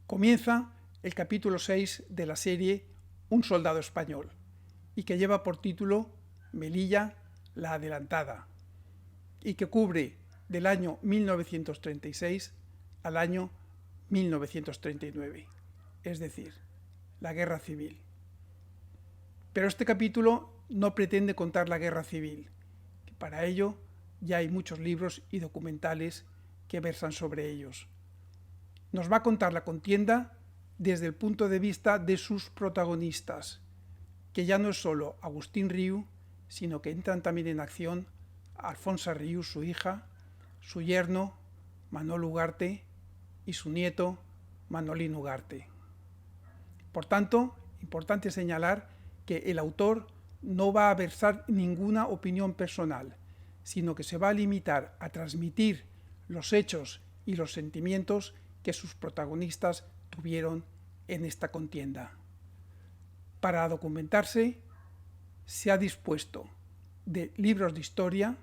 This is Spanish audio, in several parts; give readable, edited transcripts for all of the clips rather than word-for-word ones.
Comienza el capítulo 6 de la serie Un soldado español y que lleva por título Melilla, la adelantada, y que cubre del año 1936 al año 1939, es decir, la Guerra Civil. Pero este capítulo no pretende contar la Guerra Civil, que para ello ya hay muchos libros y documentales que versan sobre ellos. Nos va a contar la contienda desde el punto de vista de sus protagonistas, que ya no es solo Agustín Riu, sino que entran también en acción Alfonsa Riu, su hija, su yerno, Manol Ugarte, y su nieto, Manolín Ugarte. Por tanto, importante señalar que el autor no va a versar ninguna opinión personal, sino que se va a limitar a transmitir los hechos y los sentimientos que sus protagonistas tuvieron en esta contienda. Para documentarse, se ha dispuesto de libros de historia,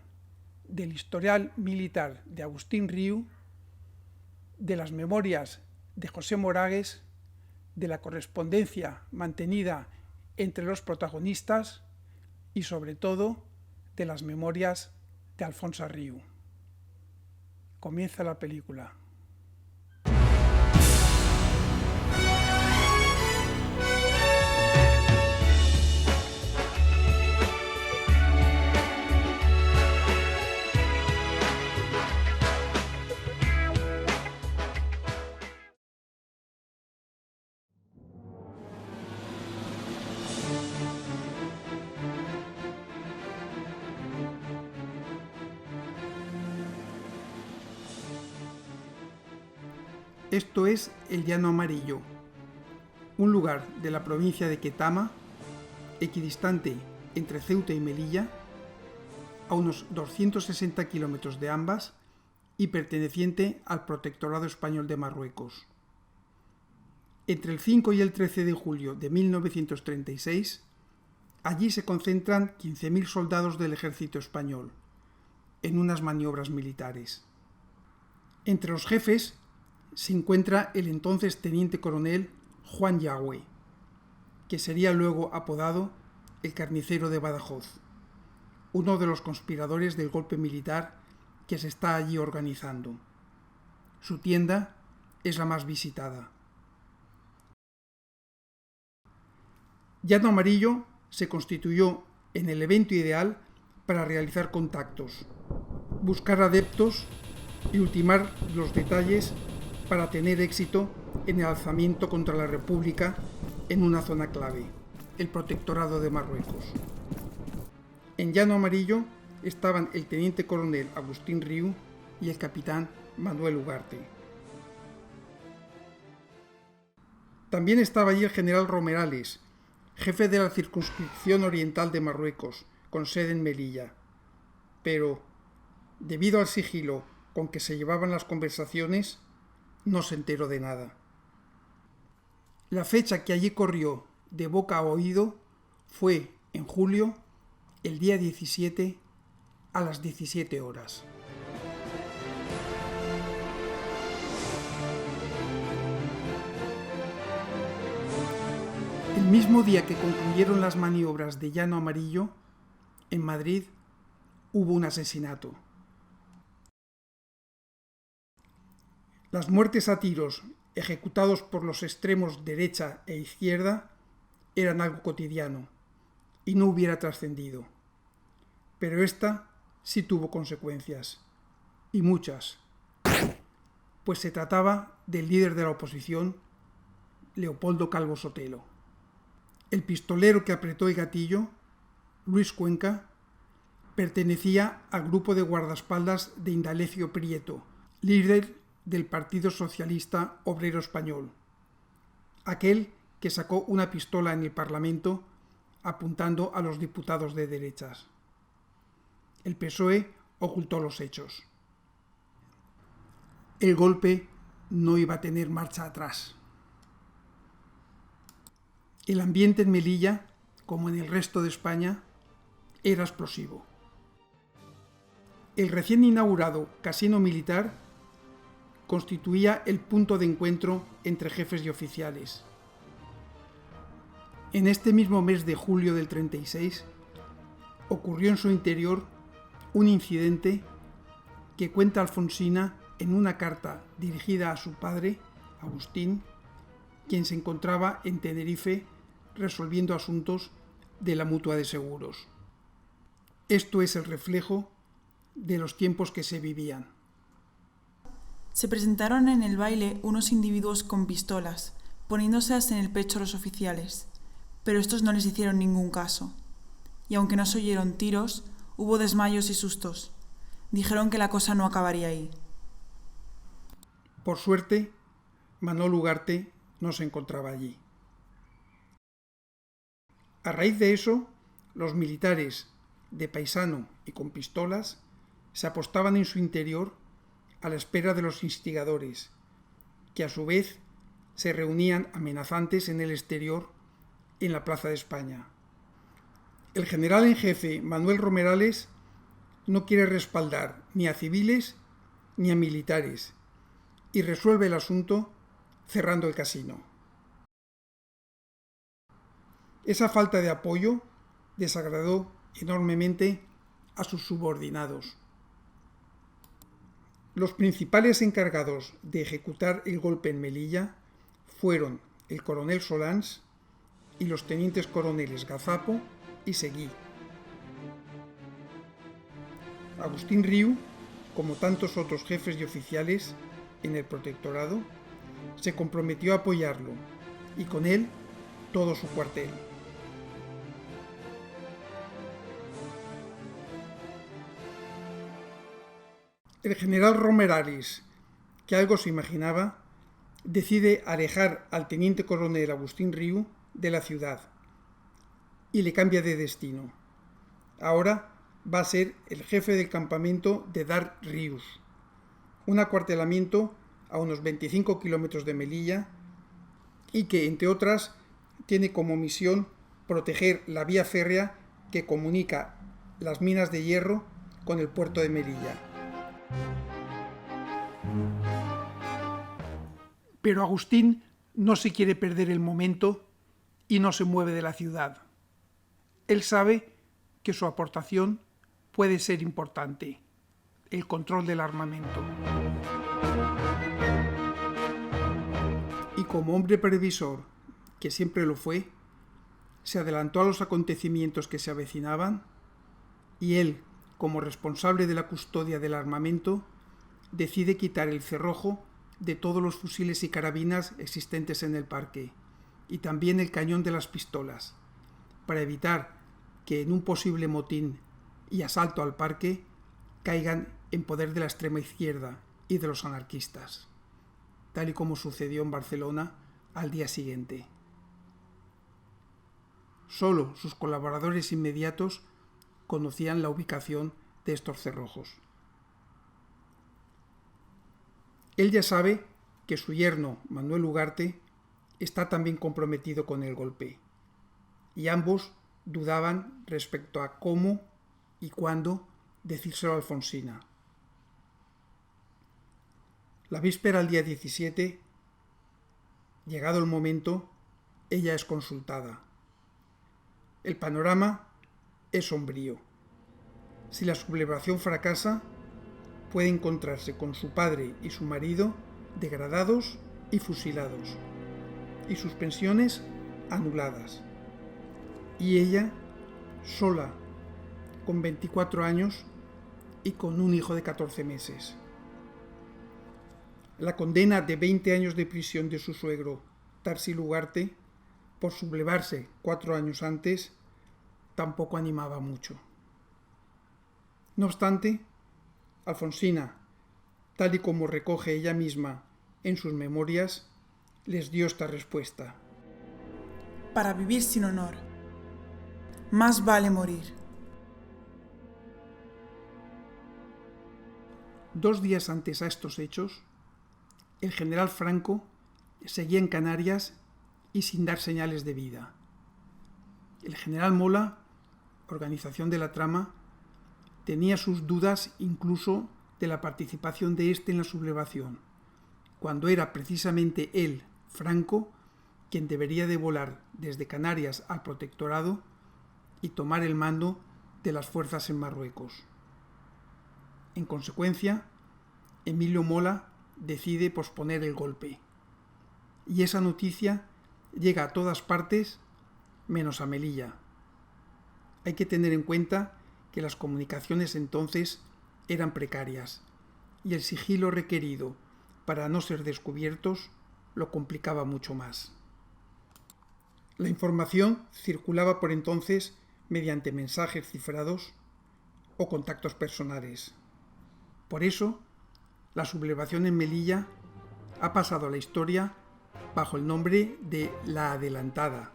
del historial militar de Agustín Riu, de las memorias de José Moragues, de la correspondencia mantenida entre los protagonistas y sobre todo de las memorias de Alfonsa Riu. Comienza la película. Esto es el Llano Amarillo, un lugar de la provincia de Ketama, equidistante entre Ceuta y Melilla, a unos 260 kilómetros de ambas y perteneciente al Protectorado Español de Marruecos. Entre el 5 y el 13 de julio de 1936, allí se concentran 15.000 soldados del ejército español, en unas maniobras militares. Entre los jefes se encuentra el entonces teniente coronel Juan Yagüe, que sería luego apodado el Carnicero de Badajoz, uno de los conspiradores del golpe militar que se está allí organizando. Su tienda es la más visitada. Llano Amarillo se constituyó en el evento ideal para realizar contactos, buscar adeptos y ultimar los detalles para tener éxito en el alzamiento contra la República en una zona clave, el Protectorado de Marruecos. En Llano Amarillo estaban el teniente coronel Agustín Riu y el capitán Manuel Ugarte. También estaba allí el general Romerales, jefe de la circunscripción oriental de Marruecos, con sede en Melilla. Pero, debido al sigilo con que se llevaban las conversaciones, no se enteró de nada. La fecha que allí corrió de boca a oído fue, en julio, el día 17, a las 17 horas. El mismo día que concluyeron las maniobras de Llano Amarillo, en Madrid hubo un asesinato. Las muertes a tiros ejecutados por los extremos derecha e izquierda eran algo cotidiano y no hubiera trascendido. Pero esta sí tuvo consecuencias, y muchas, pues se trataba del líder de la oposición, Leopoldo Calvo Sotelo. El pistolero que apretó el gatillo, Luis Cuenca, pertenecía al grupo de guardaespaldas de Indalecio Prieto, líder del Partido Socialista Obrero Español, aquel que sacó una pistola en el Parlamento apuntando a los diputados de derechas. El PSOE ocultó los hechos. El golpe no iba a tener marcha atrás. El ambiente en Melilla, como en el resto de España, era explosivo. El recién inaugurado casino militar constituía el punto de encuentro entre jefes y oficiales. En este mismo mes de julio del 36 ocurrió en su interior un incidente que cuenta Alfonsina en una carta dirigida a su padre, Agustín, quien se encontraba en Tenerife resolviendo asuntos de la Mutua de Seguros. Esto es el reflejo de los tiempos que se vivían. Se presentaron en el baile unos individuos con pistolas, poniéndoselas en el pecho a los oficiales, pero estos no les hicieron ningún caso. Y aunque no se oyeron tiros, hubo desmayos y sustos. Dijeron que la cosa no acabaría ahí. Por suerte, Manuel Ugarte no se encontraba allí. A raíz de eso, los militares, de paisano y con pistolas, se apostaban en su interior a la espera de los instigadores, que a su vez se reunían amenazantes en el exterior en la Plaza de España. El general en jefe, Manuel Romerales, no quiere respaldar ni a civiles ni a militares y resuelve el asunto cerrando el casino. Esa falta de apoyo desagradó enormemente a sus subordinados. Los principales encargados de ejecutar el golpe en Melilla fueron el coronel Solans y los tenientes coroneles Gazapo y Seguí. Agustín Riu, como tantos otros jefes y oficiales en el protectorado, se comprometió a apoyarlo y con él todo su cuartel. El general Romerales, que algo se imaginaba, decide alejar al teniente coronel Agustín Riu de la ciudad y le cambia de destino. Ahora va a ser el jefe del campamento de Dar Rius, un acuartelamiento a unos 25 kilómetros de Melilla y que, entre otras, tiene como misión proteger la vía férrea que comunica las minas de hierro con el puerto de Melilla. Pero Agustín no se quiere perder el momento y no se mueve de la ciudad. Él sabe que su aportación puede ser importante, el control del armamento. Y como hombre previsor, que siempre lo fue, se adelantó a los acontecimientos que se avecinaban y él, como responsable de la custodia del armamento, decide quitar el cerrojo de todos los fusiles y carabinas existentes en el parque y también el cañón de las pistolas, para evitar que en un posible motín y asalto al parque caigan en poder de la extrema izquierda y de los anarquistas, tal y como sucedió en Barcelona al día siguiente. Solo sus colaboradores inmediatos conocían la ubicación de estos cerrojos. Él ya sabe que su yerno, Manuel Ugarte, está también comprometido con el golpe, y ambos dudaban respecto a cómo y cuándo decírselo a Alfonsina. La víspera al día 17, llegado el momento, ella es consultada. El panorama es sombrío. Si la sublevación fracasa, puede encontrarse con su padre y su marido degradados y fusilados, y sus pensiones anuladas. Y ella, sola, con 24 años y con un hijo de 14 meses. La condena de 20 años de prisión de su suegro, Tarsila Ugarte, por sublevarse 4 años antes, tampoco animaba mucho. No obstante, Alfonsina, tal y como recoge ella misma en sus memorias, les dio esta respuesta. Para vivir sin honor, más vale morir. 2 días antes a estos hechos, el general Franco seguía en Canarias y sin dar señales de vida. El general Mola, organización de la trama, tenía sus dudas incluso de la participación de éste en la sublevación, cuando era precisamente él, Franco, quien debería de volar desde Canarias al Protectorado y tomar el mando de las fuerzas en Marruecos. En consecuencia, Emilio Mola decide posponer el golpe. Y esa noticia llega a todas partes menos a Melilla. Hay que tener en cuenta que las comunicaciones entonces eran precarias y el sigilo requerido para no ser descubiertos lo complicaba mucho más. La información circulaba por entonces mediante mensajes cifrados o contactos personales. Por eso, la sublevación en Melilla ha pasado a la historia bajo el nombre de La Adelantada.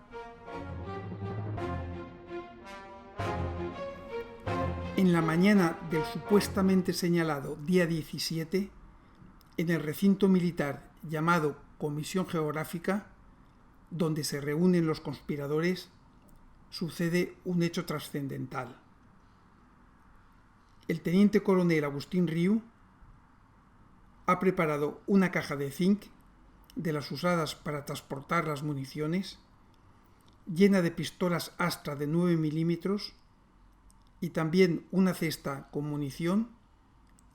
En la mañana del supuestamente señalado día 17, en el recinto militar llamado Comisión Geográfica, donde se reúnen los conspiradores, sucede un hecho trascendental. El teniente coronel Agustín Riu ha preparado una caja de zinc de las usadas para transportar las municiones, llena de pistolas Astra de 9 milímetros y también una cesta con munición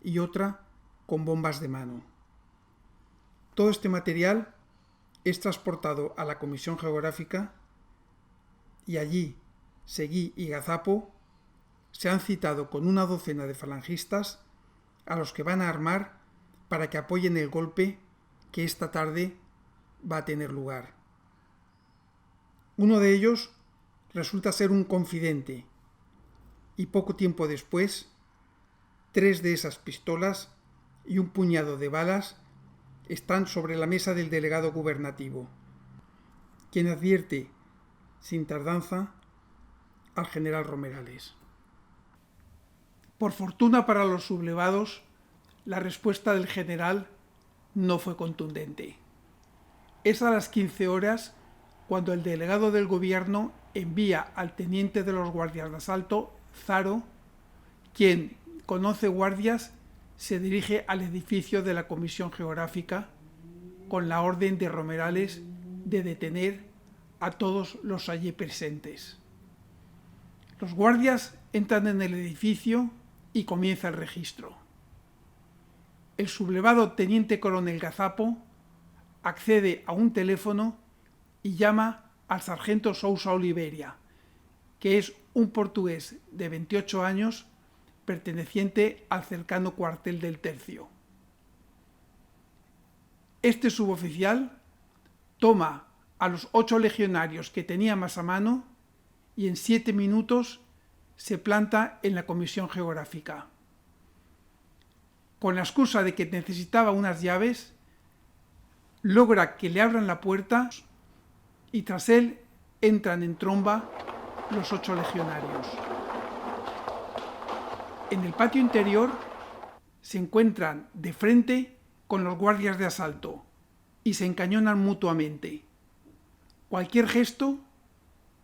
y otra con bombas de mano. Todo este material es transportado a la Comisión Geográfica y allí Seguí y Gazapo se han citado con una docena de falangistas a los que van a armar para que apoyen el golpe que esta tarde va a tener lugar. Uno de ellos resulta ser un confidente y poco tiempo después 3 de esas pistolas y un puñado de balas están sobre la mesa del delegado gubernativo, quien advierte sin tardanza al general Romerales. Por fortuna para los sublevados, la respuesta del general no fue contundente. Es a las 15 horas cuando el delegado del gobierno envía al teniente de los guardias de asalto, Zaro, quien conoce guardias, se dirige al edificio de la Comisión Geográfica con la orden de Romerales de detener a todos los allí presentes. Los guardias entran en el edificio y comienza el registro. El sublevado teniente coronel Gazapo accede a un teléfono y llama al sargento Sousa Oliveira, que es un portugués de 28 años perteneciente al cercano cuartel del Tercio. Este suboficial toma a los 8 legionarios que tenía más a mano y en 7 minutos se planta en la Comisión Geográfica. Con la excusa de que necesitaba unas llaves, logra que le abran la puerta y tras él entran en tromba los 8 legionarios. En el patio interior se encuentran de frente con los guardias de asalto y se encañonan mutuamente. Cualquier gesto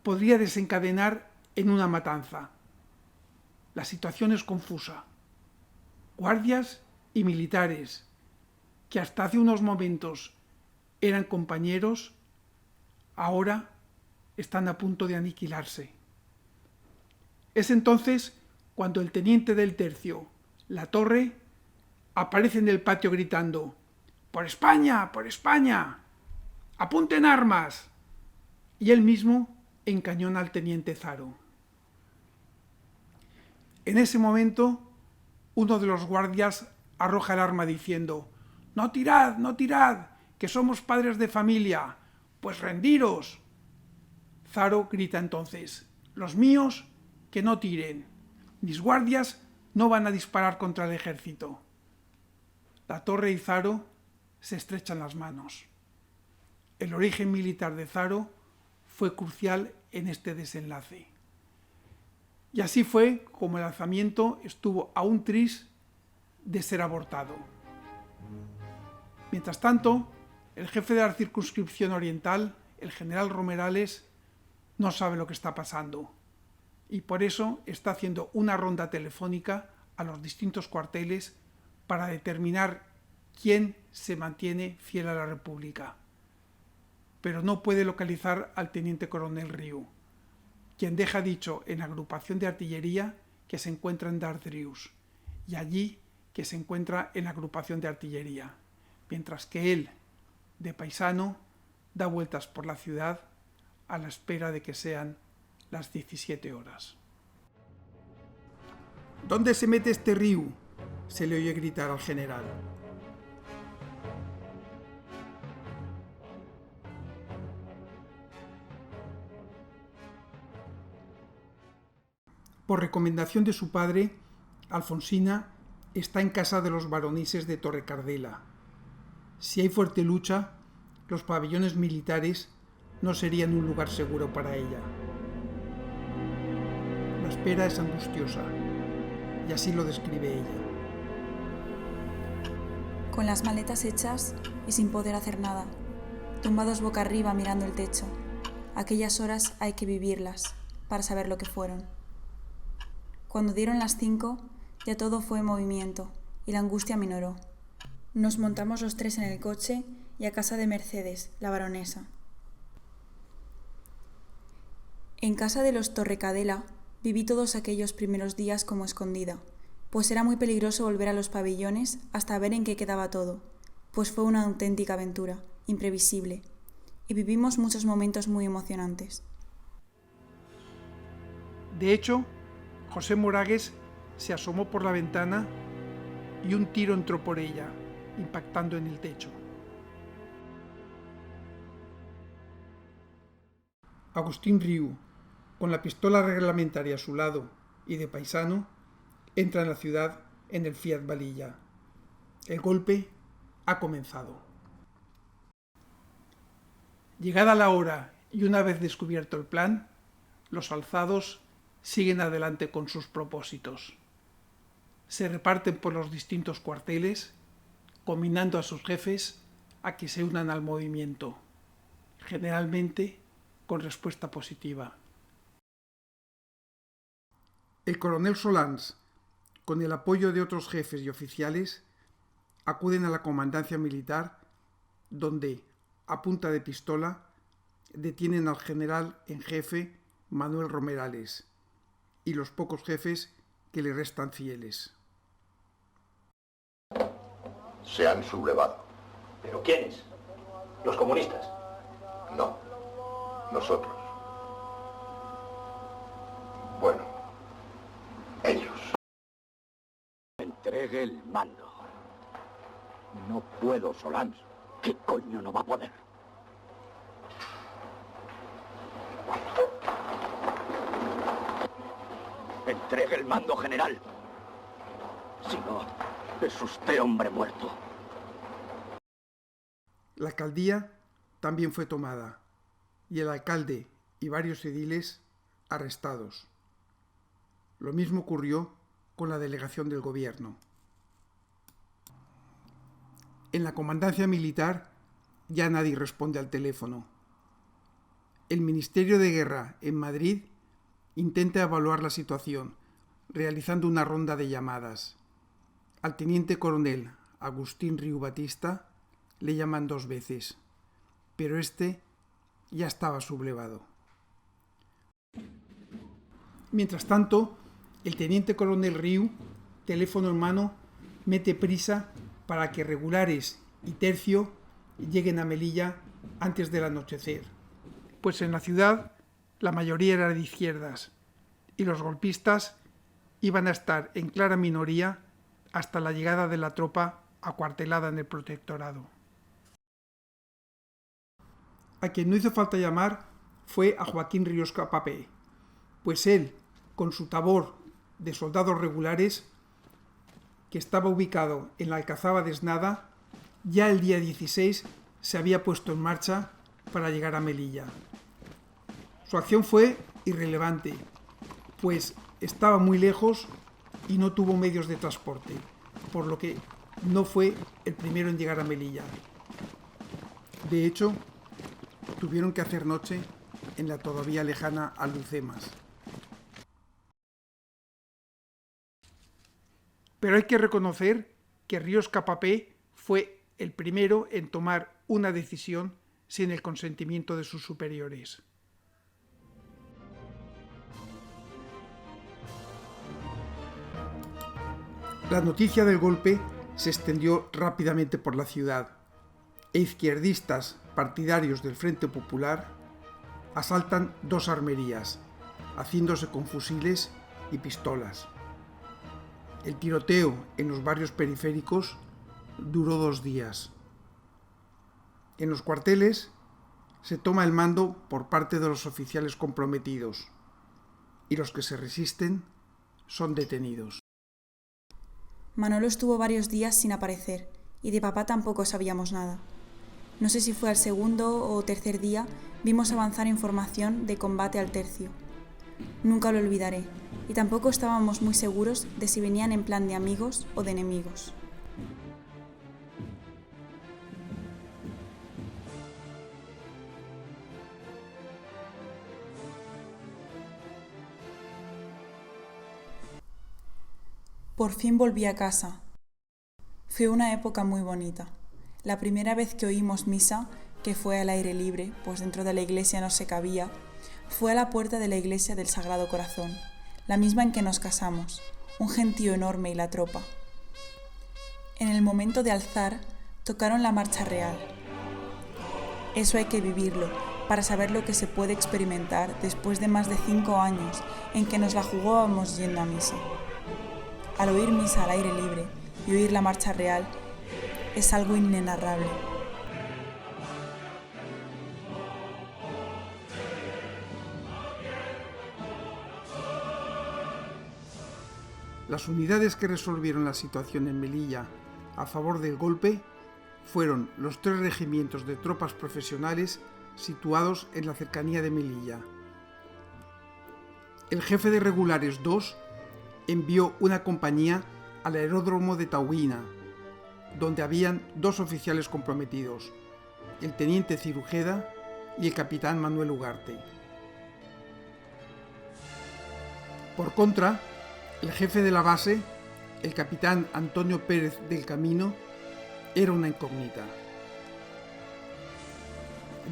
podría desencadenar en una matanza. La situación es confusa. Guardias y militares, que hasta hace unos momentos eran compañeros, ahora están a punto de aniquilarse. Es entonces cuando el teniente del Tercio, La Torre, aparece en el patio gritando: ¡Por España! ¡Por España! ¡Apunten armas! Y él mismo encañona al teniente Zaro. En ese momento, uno de los guardias arroja el arma diciendo: ¡No tirad, no tirad, que somos padres de familia! ¡Pues rendiros! Zaro grita entonces: ¡Los míos que no tiren! Mis guardias no van a disparar contra el ejército. La Torre y Zaro se estrechan las manos. El origen militar de Zaro fue crucial en este desenlace. Y así fue como el alzamiento estuvo a un tris de ser abortado. Mientras tanto, el jefe de la circunscripción oriental, el general Romerales, no sabe lo que está pasando y por eso está haciendo una ronda telefónica a los distintos cuarteles para determinar quién se mantiene fiel a la República, pero no puede localizar al teniente coronel Riu, quien deja dicho en la agrupación de artillería que se encuentra en Dardrius, y allí que se encuentra en la agrupación de artillería, mientras que él, de paisano, da vueltas por la ciudad a la espera de que sean las 17 horas. ¿Dónde se mete este Riu?, se le oye gritar al general. Por recomendación de su padre, Alfonsina está en casa de los baronises de Torrecardela. Si hay fuerte lucha, los pabellones militares no serían un lugar seguro para ella. La espera es angustiosa, y así lo describe ella. Con las maletas hechas y sin poder hacer nada, tumbados boca arriba mirando el techo. Aquellas horas hay que vivirlas para saber lo que fueron. Cuando dieron las 5, ya todo fue en movimiento y la angustia minoró. Nos montamos los 3 en el coche y a casa de Mercedes, la baronesa. En casa de los Torrecadela viví todos aquellos primeros días como escondida, pues era muy peligroso volver a los pabellones hasta ver en qué quedaba todo, pues fue una auténtica aventura, imprevisible, y vivimos muchos momentos muy emocionantes. De hecho, José Moragues se asomó por la ventana y un tiro entró por ella, impactando en el techo. Agustín Riu, con la pistola reglamentaria a su lado y de paisano, entra en la ciudad en el Fiat Valilla. El golpe ha comenzado. Llegada la hora y una vez descubierto el plan, los alzados siguen adelante con sus propósitos. Se reparten por los distintos cuarteles, combinando a sus jefes a que se unan al movimiento, generalmente con respuesta positiva. El coronel Solans, con el apoyo de otros jefes y oficiales, acuden a la comandancia militar, donde, a punta de pistola, detienen al general en jefe Manuel Romerales y los pocos jefes que le restan fieles. Se han sublevado. ¿Pero quiénes? ¿Los comunistas? No, nosotros. Bueno, ellos. Entregue el mando. No puedo, Solans. ¿Qué coño no va a poder? Entregue el mando, general. Si no, es usted hombre muerto. La alcaldía también fue tomada y el alcalde y varios ediles arrestados. Lo mismo ocurrió con la delegación del gobierno. En la comandancia militar ya nadie responde al teléfono. El Ministerio de Guerra en Madrid intenta evaluar la situación, realizando una ronda de llamadas. Al teniente coronel Agustín Riu Batista le llaman 2 veces, pero este ya estaba sublevado. Mientras tanto, el teniente coronel Riu, teléfono en mano, mete prisa para que regulares y tercio lleguen a Melilla antes del anochecer, pues en la ciudad la mayoría era de izquierdas y los golpistas iban a estar en clara minoría hasta la llegada de la tropa acuartelada en el protectorado. A quien no hizo falta llamar fue a Joaquín Ríos Capapé, pues él, con su tabor de soldados regulares, que estaba ubicado en la Alcazaba de Esnada, ya el día 16 se había puesto en marcha para llegar a Melilla. Su acción fue irrelevante, pues estaba muy lejos y no tuvo medios de transporte, por lo que no fue el primero en llegar a Melilla. De hecho, tuvieron que hacer noche en la todavía lejana Alhucemas. Pero hay que reconocer que Ríos Capapé fue el primero en tomar una decisión sin el consentimiento de sus superiores. La noticia del golpe se extendió rápidamente por la ciudad e izquierdistas partidarios del Frente Popular asaltan 2 armerías, haciéndose con fusiles y pistolas. El tiroteo en los barrios periféricos duró 2 días. En los cuarteles se toma el mando por parte de los oficiales comprometidos y los que se resisten son detenidos. Manolo estuvo varios días sin aparecer y de papá tampoco sabíamos nada. No sé si fue al segundo o tercer día, vimos avanzar información de combate al tercio. Nunca lo olvidaré, y tampoco estábamos muy seguros de si venían en plan de amigos o de enemigos. Por fin volví a casa. Fue una época muy bonita. La primera vez que oímos misa, que fue al aire libre, pues dentro de la iglesia no se cabía, fue a la puerta de la iglesia del Sagrado Corazón, la misma en que nos casamos, un gentío enorme y la tropa. En el momento de alzar, tocaron la marcha real. Eso hay que vivirlo, para saber lo que se puede experimentar después de más de 5 años en que nos la jugábamos yendo a misa. Al oír misa al aire libre y oír la marcha real, es algo inenarrable. Las unidades que resolvieron la situación en Melilla a favor del golpe fueron los 3 regimientos de tropas profesionales situados en la cercanía de Melilla. El jefe de regulares 2 envió una compañía al aeródromo de Taubina, donde habían 2 oficiales comprometidos, el teniente Cirujeda y el capitán Manuel Ugarte. Por contra, el jefe de la base, el capitán Antonio Pérez del Camino, era una incógnita.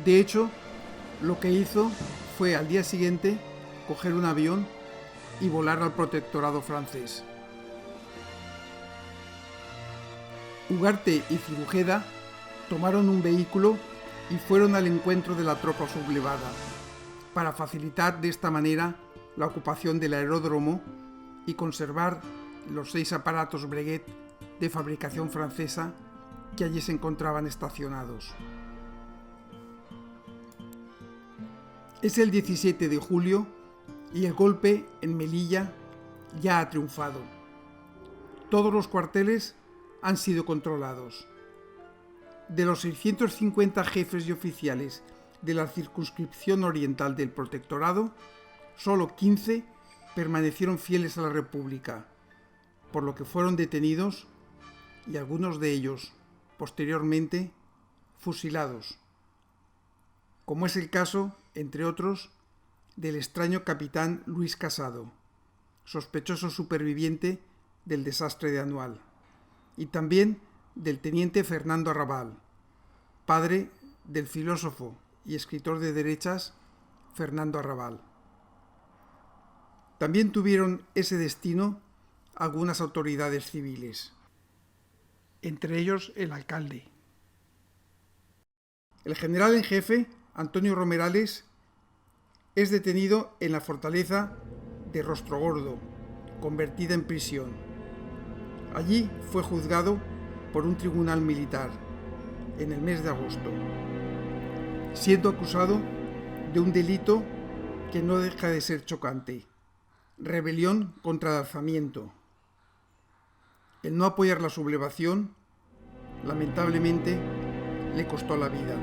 De hecho, lo que hizo fue al día siguiente coger un avión y volar al protectorado francés. Ugarte y Cirujeda tomaron un vehículo y fueron al encuentro de la tropa sublevada, para facilitar de esta manera la ocupación del aeródromo y conservar los 6 aparatos Breguet de fabricación francesa que allí se encontraban estacionados. Es el 17 de julio y el golpe en Melilla ya ha triunfado. Todos los cuarteles han sido controlados. De los 650 jefes y oficiales de la circunscripción oriental del protectorado, solo 15 permanecieron fieles a la República, por lo que fueron detenidos y algunos de ellos, posteriormente, fusilados, como es el caso, entre otros, del extraño capitán Luis Casado, sospechoso superviviente del desastre de Anual, y también del teniente Fernando Arrabal, padre del filósofo y escritor de derechas Fernando Arrabal. También tuvieron ese destino algunas autoridades civiles, entre ellos el alcalde. El general en jefe, Antonio Romerales, es detenido en la fortaleza de Rostrogordo, convertida en prisión. Allí fue juzgado por un tribunal militar en el mes de agosto, siendo acusado de un delito que no deja de ser chocante: rebelión contra el alzamiento. El no apoyar la sublevación, lamentablemente, le costó la vida,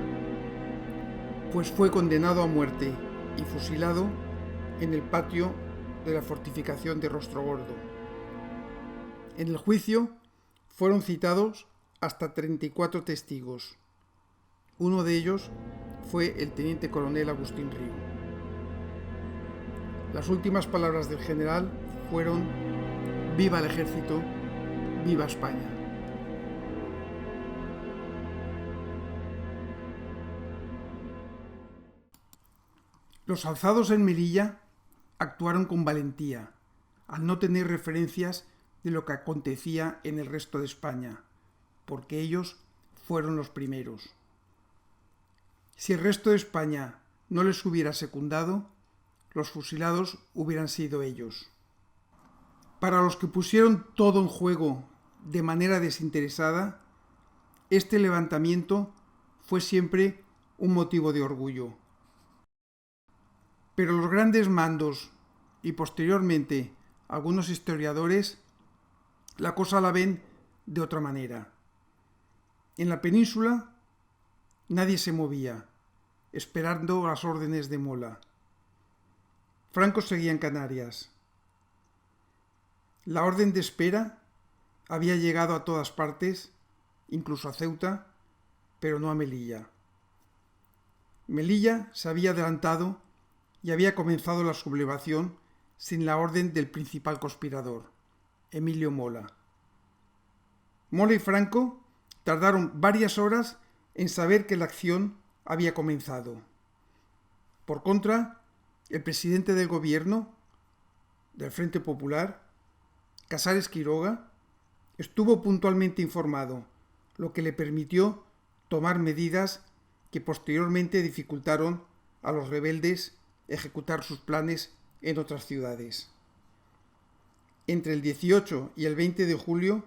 pues fue condenado a muerte y fusilado en el patio de la fortificación de Rostrogordo. En el juicio fueron citados hasta 34 testigos. Uno de ellos fue el teniente coronel Agustín Riu. Las últimas palabras del general fueron: «Viva el ejército, viva España». Los alzados en Melilla actuaron con valentía, al no tener referencias de lo que acontecía en el resto de España, porque ellos fueron los primeros. Si el resto de España no les hubiera secundado, los fusilados hubieran sido ellos. Para los que pusieron todo en juego de manera desinteresada, este levantamiento fue siempre un motivo de orgullo. Pero los grandes mandos y posteriormente algunos historiadores la cosa la ven de otra manera. En la península nadie se movía, esperando las órdenes de Mola. Franco seguía en Canarias. La orden de espera había llegado a todas partes, incluso a Ceuta, pero no a Melilla. Melilla se había adelantado y había comenzado la sublevación sin la orden del principal conspirador, Emilio Mola. Mola y Franco tardaron varias horas en saber que la acción había comenzado. Por contra, el presidente del gobierno del Frente Popular, Casares Quiroga, estuvo puntualmente informado, lo que le permitió tomar medidas que posteriormente dificultaron a los rebeldes ejecutar sus planes en otras ciudades. Entre el 18 y el 20 de julio,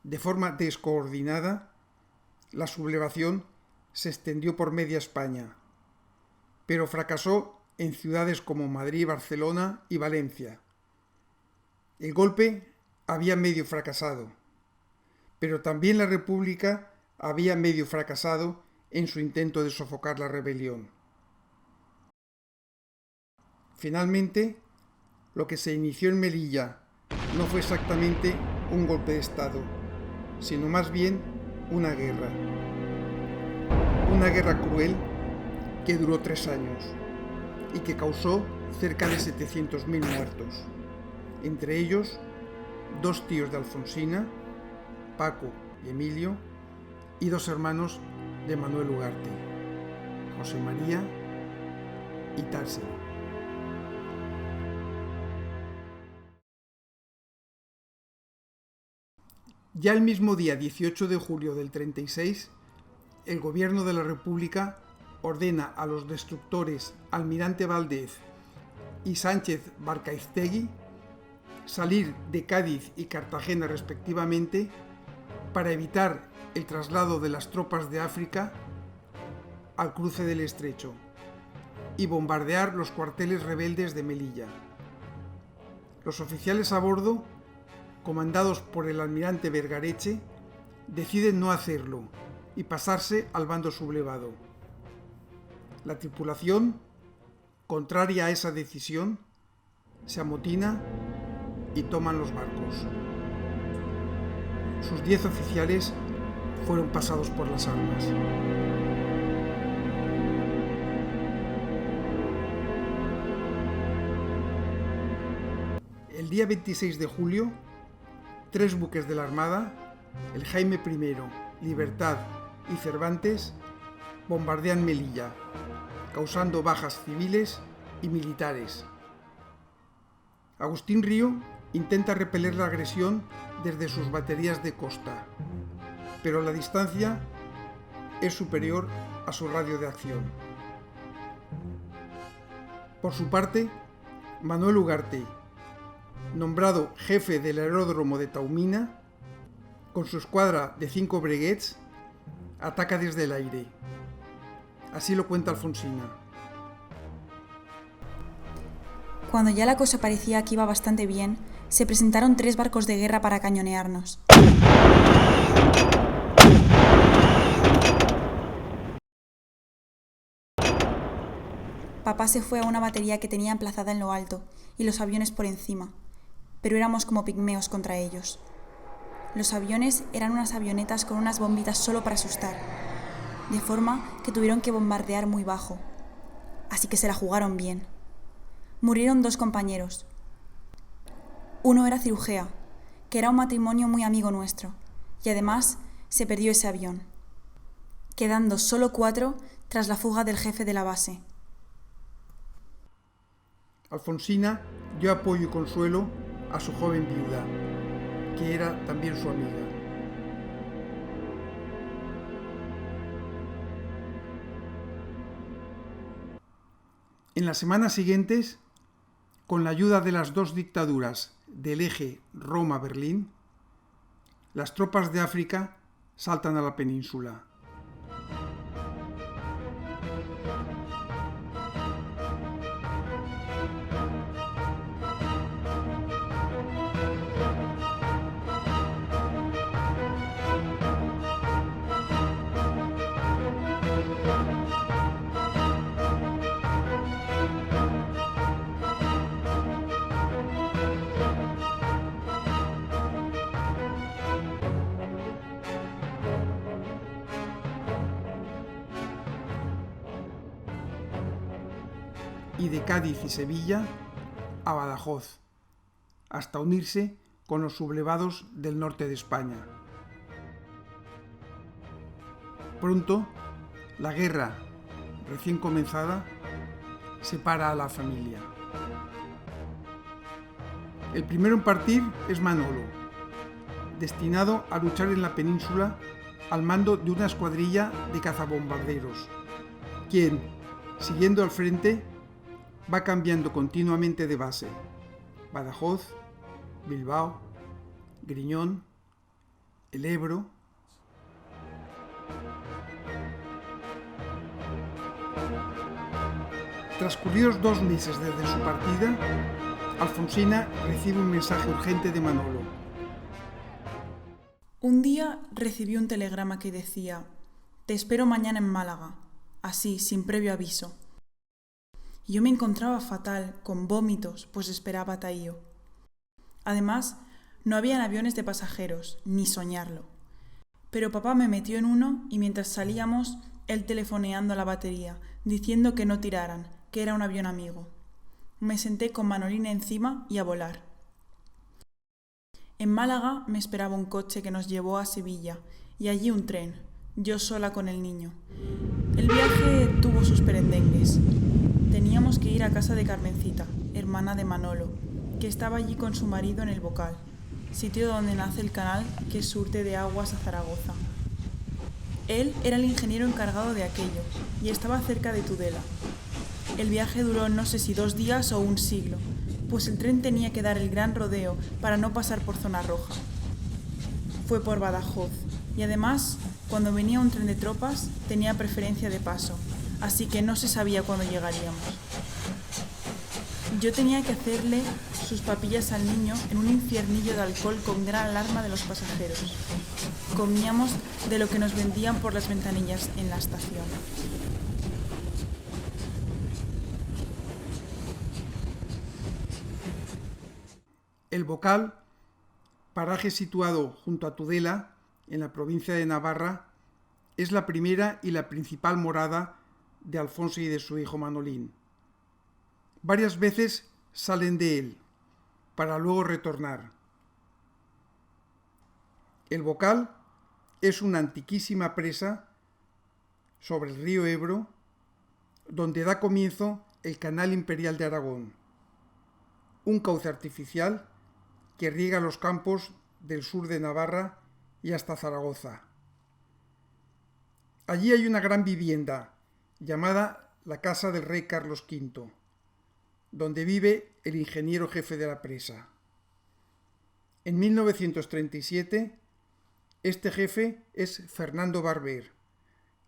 de forma descoordinada, la sublevación se extendió por media España, pero fracasó en ciudades como Madrid, Barcelona y Valencia. El golpe había medio fracasado, pero también la República había medio fracasado en su intento de sofocar la rebelión. Finalmente, lo que se inició en Melilla no fue exactamente un golpe de Estado, sino más bien una guerra. Una guerra cruel que duró 3 años y que causó cerca de 700.000 muertos, entre ellos 2 tíos de Alfonsina, Paco y Emilio, y 2 hermanos de Manuel Ugarte, José María y Társilo. Ya el mismo día 18 de julio del 36, el gobierno de la República ordena a los destructores Almirante Valdez y Sánchez Barcaiztegui salir de Cádiz y Cartagena respectivamente para evitar el traslado de las tropas de África al cruce del Estrecho y bombardear los cuarteles rebeldes de Melilla. Los oficiales a bordo, comandados por el almirante Vergareche, deciden no hacerlo y pasarse al bando sublevado. La tripulación, contraria a esa decisión, se amotina y toman los barcos. Sus 10 oficiales fueron pasados por las armas. El día 26 de julio, 3 buques de la Armada, el Jaime I, Libertad y Cervantes, bombardean Melilla, causando bajas civiles y militares. Agustín Río intenta repeler la agresión desde sus baterías de costa, pero la distancia es superior a su radio de acción. Por su parte, Manuel Ugarte, nombrado jefe del aeródromo de Taumina, con su escuadra de 5 breguets, ataca desde el aire. Así lo cuenta Alfonsina. Cuando ya la cosa parecía que iba bastante bien, se presentaron 3 barcos de guerra para cañonearnos. Papá se fue a una batería que tenía emplazada en lo alto y los aviones por encima, pero éramos como pigmeos contra ellos. Los aviones eran unas avionetas con unas bombitas solo para asustar, de forma que tuvieron que bombardear muy bajo, así que se la jugaron bien. Murieron 2 compañeros. Uno era Cirujea, que era un matrimonio muy amigo nuestro, y además se perdió ese avión, quedando solo 4 tras la fuga del jefe de la base. Alfonsina dio apoyo y consuelo a su joven viuda, que era también su amiga. En las semanas siguientes, con la ayuda de las dos dictaduras del eje Roma-Berlín, las tropas de África saltan a la península. Y de Cádiz y Sevilla a Badajoz, hasta unirse con los sublevados del norte de España. Pronto, la guerra, recién comenzada, separa a la familia. El primero en partir es Manolo, destinado a luchar en la península al mando de una escuadrilla de cazabombarderos, quien, siguiendo al frente, va cambiando continuamente de base: Badajoz, Bilbao, Griñón, el Ebro. Transcurridos 2 meses desde su partida, Alfonsina recibe un mensaje urgente de Manolo. Un día recibí un telegrama que decía: «Te espero mañana en Málaga», así, sin previo aviso. Yo me encontraba fatal, con vómitos, pues esperaba a Taío. Además, no habían aviones de pasajeros, ni soñarlo. Pero papá me metió en uno y mientras salíamos, él telefoneando a la batería, diciendo que no tiraran, que era un avión amigo. Me senté con Manolín encima y a volar. En Málaga me esperaba un coche que nos llevó a Sevilla y allí un tren, yo sola con el niño. El viaje tuvo sus perendengues. Teníamos que ir a casa de Carmencita, hermana de Manolo, que estaba allí con su marido en el Bocal, sitio donde nace el canal que surte de aguas a Zaragoza. Él era el ingeniero encargado de aquello y estaba cerca de Tudela. El viaje duró no sé si 2 días o un siglo, pues el tren tenía que dar el gran rodeo para no pasar por zona roja. Fue por Badajoz y además, cuando venía un tren de tropas, tenía preferencia de paso, así que no se sabía cuándo llegaríamos. Yo tenía que hacerle sus papillas al niño en un infiernillo de alcohol con gran alarma de los pasajeros. Comíamos de lo que nos vendían por las ventanillas en la estación. El Bocal, paraje situado junto a Tudela, en la provincia de Navarra, es la primera y la principal morada de Alfonso y de su hijo Manolín. Varias veces salen de él, para luego retornar. El Bocal es una antiquísima presa sobre el río Ebro, donde da comienzo el Canal Imperial de Aragón, un cauce artificial que riega los campos del sur de Navarra y hasta Zaragoza. Allí hay una gran vivienda llamada la Casa del Rey Carlos V, donde vive el ingeniero jefe de la presa. En 1937, este jefe es Fernando Barber,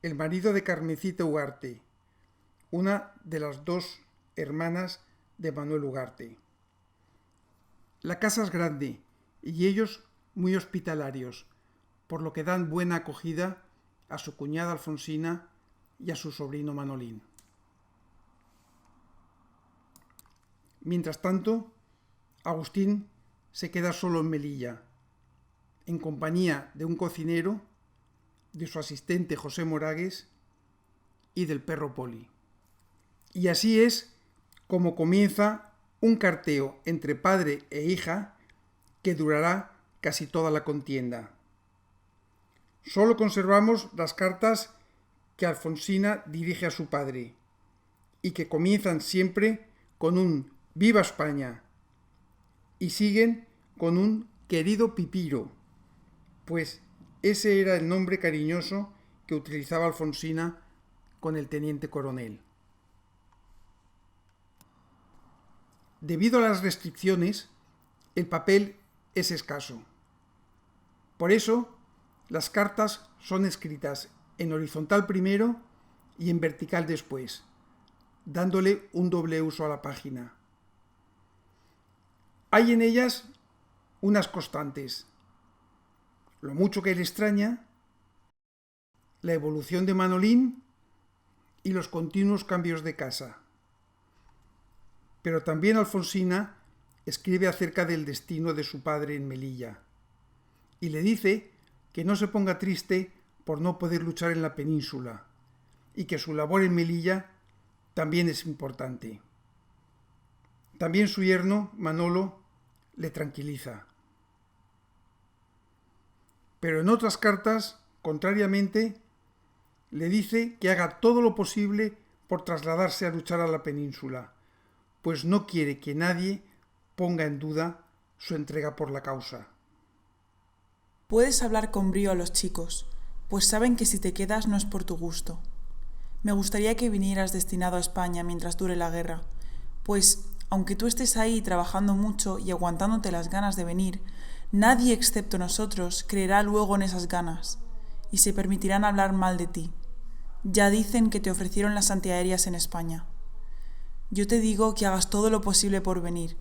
el marido de Carmencita Ugarte, una de las 2 hermanas de Manuel Ugarte. La casa es grande y ellos muy hospitalarios, por lo que dan buena acogida a su cuñada Alfonsina y a su sobrino Manolín. Mientras tanto, Agustín se queda solo en Melilla, en compañía de un cocinero, de su asistente José Moragues y del perro Poli. Y así es como comienza un carteo entre padre e hija que durará casi toda la contienda. Solo conservamos las cartas que Alfonsina dirige a su padre y que comienzan siempre con un ¡Viva España! Y siguen con un querido Pipiro, pues ese era el nombre cariñoso que utilizaba Alfonsina con el teniente coronel. Debido a las restricciones, el papel es escaso. Por eso, las cartas son escritas en horizontal primero y en vertical después, dándole un doble uso a la página. Hay en ellas unas constantes: lo mucho que le extraña, la evolución de Manolín y los continuos cambios de casa. Pero también Alfonsina escribe acerca del destino de su padre en Melilla y le dice que no se ponga triste por no poder luchar en la península y que su labor en Melilla también es importante. También su yerno, Manolo, le tranquiliza. Pero en otras cartas, contrariamente, le dice que haga todo lo posible por trasladarse a luchar a la península, pues no quiere que nadie ponga en duda su entrega por la causa. Puedes hablar con brío a los chicos, pues saben que si te quedas no es por tu gusto. Me gustaría que vinieras destinado a España mientras dure la guerra, pues, aunque tú estés ahí trabajando mucho y aguantándote las ganas de venir, nadie excepto nosotros creerá luego en esas ganas, y se permitirán hablar mal de ti. Ya dicen que te ofrecieron las antiaéreas en España. Yo te digo que hagas todo lo posible por venir,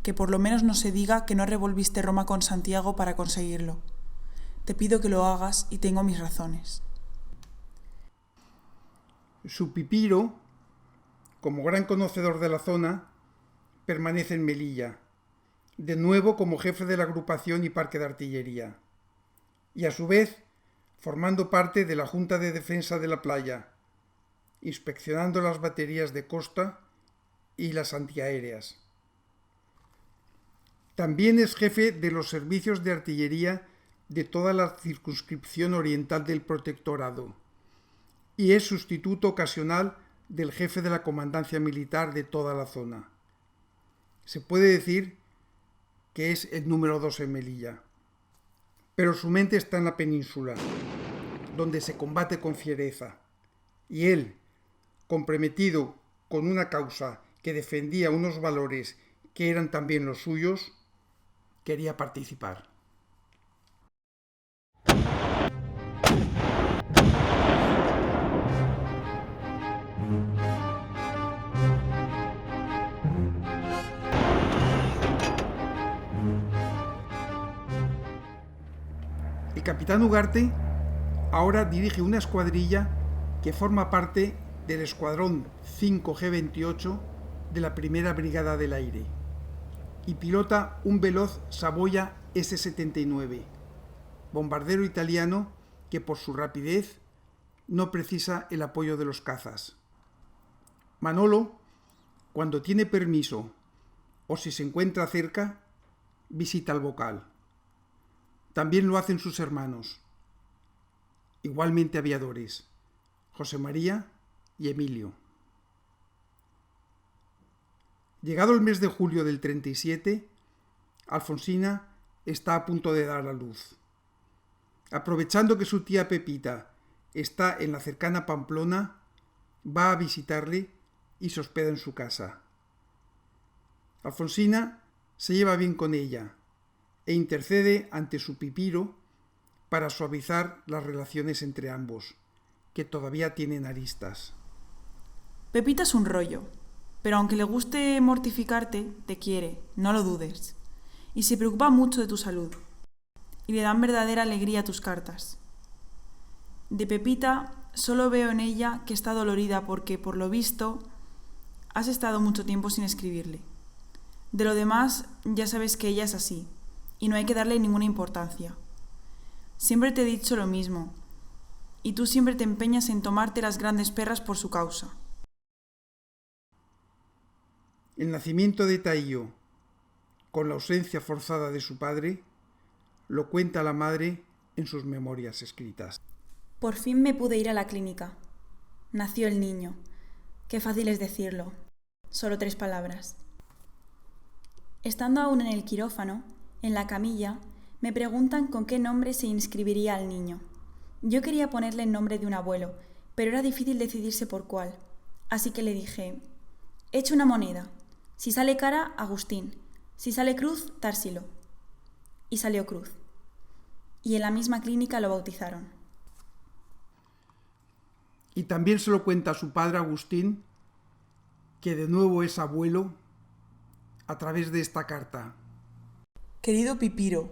que por lo menos no se diga que no revolviste Roma con Santiago para conseguirlo. Te pido que lo hagas y tengo mis razones. Su Pipiro, como gran conocedor de la zona, permanece en Melilla, de nuevo como jefe de la agrupación y parque de artillería, y a su vez formando parte de la Junta de Defensa de la Playa, inspeccionando las baterías de costa y las antiaéreas. También es jefe de los servicios de artillería de toda la circunscripción oriental del protectorado y es sustituto ocasional del jefe de la comandancia militar de toda la zona. Se puede decir que es el número 2 en Melilla. Pero su mente está en la península, donde se combate con fiereza, y él, comprometido con una causa que defendía unos valores que eran también los suyos, quería participar. El capitán Ugarte ahora dirige una escuadrilla que forma parte del Escuadrón 5G28 de la Primera Brigada del Aire y pilota un veloz Savoia S-79, bombardero italiano que por su rapidez no precisa el apoyo de los cazas. Manolo, cuando tiene permiso o si se encuentra cerca, visita el Bocal. También lo hacen sus hermanos, igualmente aviadores, José María y Emilio. Llegado el mes de julio del 37, Alfonsina está a punto de dar a luz. Aprovechando que su tía Pepita está en la cercana Pamplona, va a visitarle y se hospeda en su casa. Alfonsina se lleva bien con ella e intercede ante su Pipiro para suavizar las relaciones entre ambos, que todavía tienen aristas. Pepita es un rollo, pero aunque le guste mortificarte, te quiere, no lo dudes, y se preocupa mucho de tu salud, y le dan verdadera alegría a tus cartas. De Pepita solo veo en ella que está dolorida porque, por lo visto, has estado mucho tiempo sin escribirle. De lo demás, ya sabes que ella es así, y no hay que darle ninguna importancia. Siempre te he dicho lo mismo, y tú siempre te empeñas en tomarte las grandes perras por su causa. El nacimiento de Taío, con la ausencia forzada de su padre, lo cuenta la madre en sus memorias escritas. Por fin me pude ir a la clínica. Nació el niño. Qué fácil es decirlo. Solo 3 palabras. Estando aún en el quirófano, en la camilla, me preguntan con qué nombre se inscribiría al niño. Yo quería ponerle el nombre de un abuelo, pero era difícil decidirse por cuál. Así que le dije, echo una moneda. Si sale cara, Agustín. Si sale cruz, Társilo. Y salió cruz. Y en la misma clínica lo bautizaron. Y también se lo cuenta a su padre Agustín, que de nuevo es abuelo, a través de esta carta. Querido Pipiro,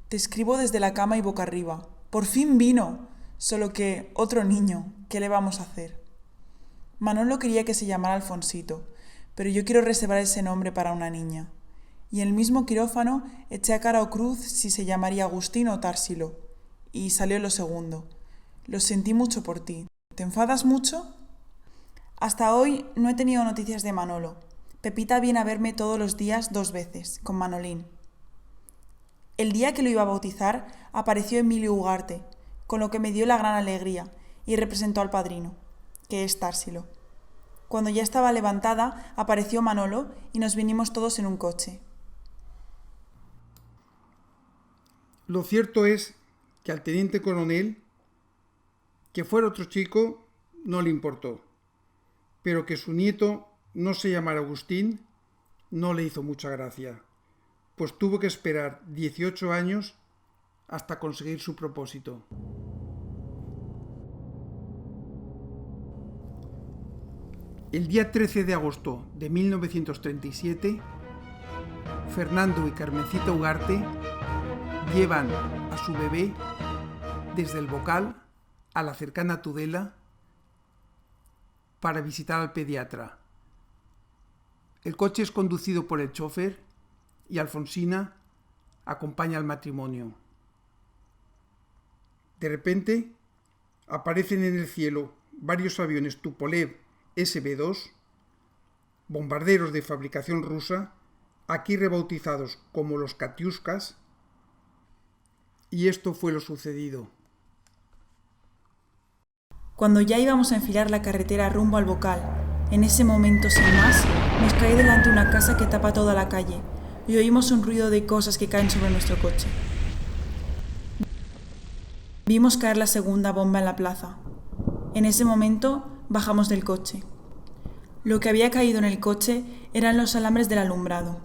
te escribo desde la cama y boca arriba. Por fin vino, solo que otro niño, ¿qué le vamos a hacer? Manolo quería que se llamara Alfonsito, pero yo quiero reservar ese nombre para una niña. Y en el mismo quirófano eché a cara o cruz si se llamaría Agustín o Társilo, y salió lo segundo. Lo sentí mucho por ti. ¿Te enfadas mucho? Hasta hoy no he tenido noticias de Manolo. Pepita viene a verme todos los días 2 veces, con Manolín. El día que lo iba a bautizar, apareció Emilio Ugarte, con lo que me dio la gran alegría, y representó al padrino, que es Társilo. Cuando ya estaba levantada, apareció Manolo y nos vinimos todos en un coche. Lo cierto es que al teniente coronel, que fuera otro chico, no le importó, pero que su nieto no se llamara Agustín no le hizo mucha gracia, pues tuvo que esperar 18 años hasta conseguir su propósito. El día 13 de agosto de 1937, Fernando y Carmencita Ugarte llevan a su bebé desde el Bocal a la cercana Tudela para visitar al pediatra. El coche es conducido por el chofer y Alfonsina acompaña al matrimonio. De repente aparecen en el cielo varios aviones Tupolev SB-2, bombarderos de fabricación rusa, aquí rebautizados como los Katiuskas, y esto fue lo sucedido. Cuando ya íbamos a enfilar la carretera rumbo al Bocal, en ese momento, sin más, nos cae delante una casa que tapa toda la calle y oímos un ruido de cosas que caen sobre nuestro coche. Vimos caer la segunda bomba en la plaza. En ese momento bajamos del coche. Lo que había caído en el coche eran los alambres del alumbrado.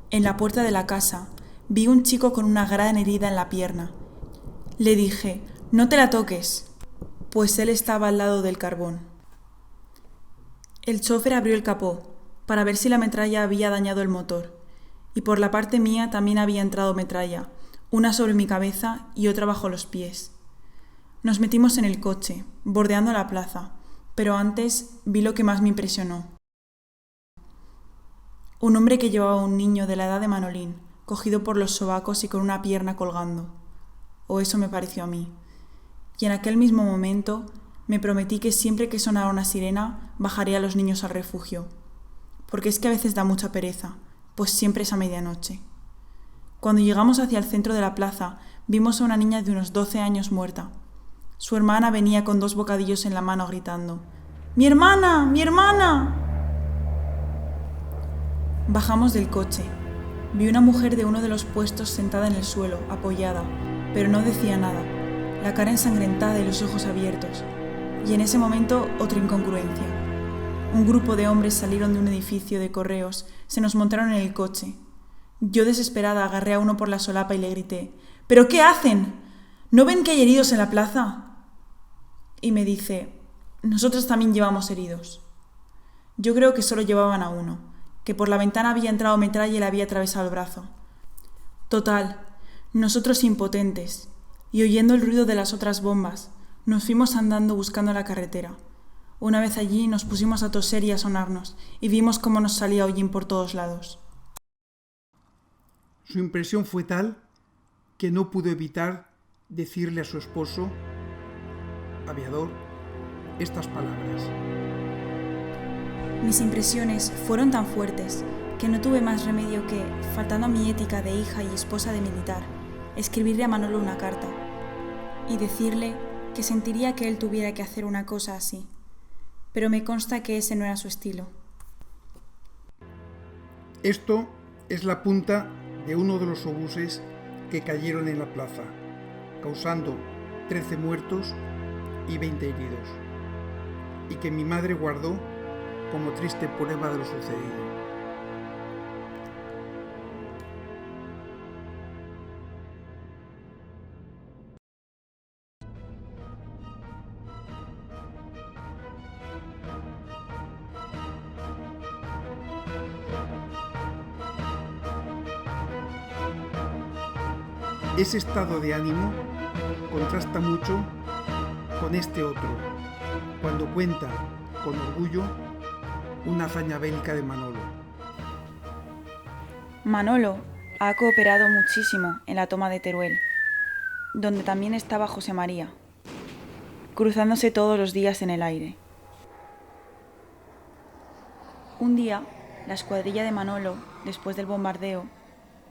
En la puerta de la casa vi un chico con una gran herida en la pierna. Le dije, «No te la toques», pues él estaba al lado del carbón. El chofer abrió el capó para ver si la metralla había dañado el motor, y por la parte mía también había entrado metralla, una sobre mi cabeza y otra bajo los pies. Nos metimos en el coche, bordeando la plaza, pero antes vi lo que más me impresionó. Un hombre que llevaba a un niño de la edad de Manolín, cogido por los sobacos y con una pierna colgando. O eso me pareció a mí. Y en aquel mismo momento me prometí que siempre que sonara una sirena bajaría a los niños al refugio. Porque es que a veces da mucha pereza, pues siempre es a medianoche. Cuando llegamos hacia el centro de la plaza, vimos a una niña de unos 12 años muerta. Su hermana venía con 2 bocadillos en la mano gritando, ¡Mi hermana! ¡Mi hermana! Bajamos del coche. Vi una mujer de uno de los puestos sentada en el suelo, apoyada, pero no decía nada, la cara ensangrentada y los ojos abiertos. Y en ese momento, otra incongruencia. Un grupo de hombres salieron de un edificio de correos, se nos montaron en el coche. Yo, desesperada, agarré a uno por la solapa y le grité, ¿pero qué hacen? ¿No ven que hay heridos en la plaza? Y me dice, nosotros también llevamos heridos. Yo creo que solo llevaban a uno, que por la ventana había entrado metralla y le había atravesado el brazo. Total, nosotros impotentes, y oyendo el ruido de las otras bombas, nos fuimos andando buscando la carretera. Una vez allí nos pusimos a toser y a sonarnos, y vimos cómo nos salía hollín por todos lados. Su impresión fue tal que no pudo evitar decirle a su esposo, aviador, estas palabras. Mis impresiones fueron tan fuertes que no tuve más remedio que, faltando a mi ética de hija y esposa de militar, escribirle a Manolo una carta y decirle que sentiría que él tuviera que hacer una cosa así, pero me consta que ese no era su estilo. Esto es la punta de uno de los obuses que cayeron en la plaza, causando 13 muertos y 20 heridos, y que mi madre guardó como triste prueba de lo sucedido. Ese estado de ánimo contrasta mucho con este otro, cuando cuenta con orgullo una hazaña bélica de Manolo. Manolo ha cooperado muchísimo en la toma de Teruel, donde también estaba José María, cruzándose todos los días en el aire. Un día, la escuadrilla de Manolo, después del bombardeo,